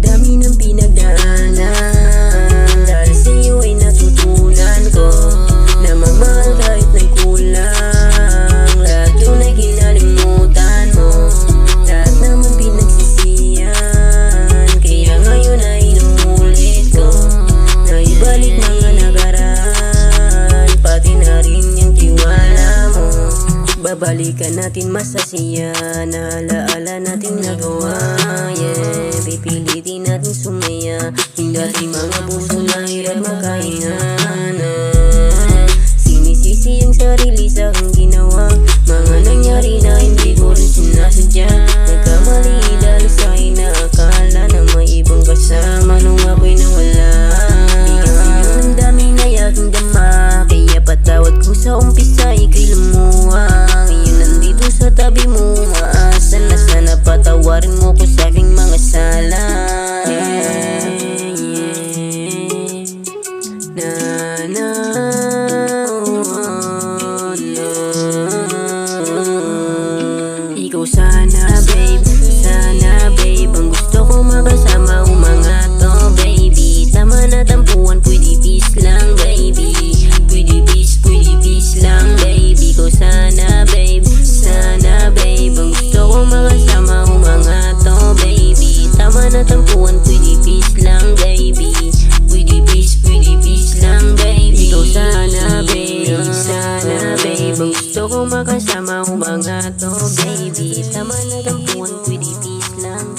Dami ng pinagdaanan, dahil sa'yo ay natutunan ko na magmahal kahit may kulang. Lahat yun ay kinalimutan mo, lahat naman pinagsisiyan. Kaya ngayon ay inuulit ko na ibalik mga nakaraan, pati na rin yung tiwala mo. Babalikan natin masasiya na alaala natin nagawa, yeah. Pipilitin natin sumaya yung dating mga puso na hirap makahinganan. Sinisisi yung sarili sa aking ginawa, mga nangyari na hindi ko rin sinasadya. Nagkamali dahil sa'kin na akala na may ibang kasama nung ako'y nawala. Bigyan sa'yo ng dami na yaking dama, kaya patawad ko sa umpisa ika'y lumuha. Ngayon nandito sa tabi mo, maasa na sana patawarin mo ko sa aking mga sala. Ikaw sana babe, ang gusto ko makasama ang mga to baby. Tama na tampuan, pwede peace lang baby. Pwede peace lang baby. Ikaw sana babe, ang gusto ko makasama ang mga to baby. Tama na tampuan, pwede peace lang baby. Pwede peace lang baby. Ikaw sana babe, ang gusto ko makasama ang mga to baby. Tama na tampuan, pwede peace lang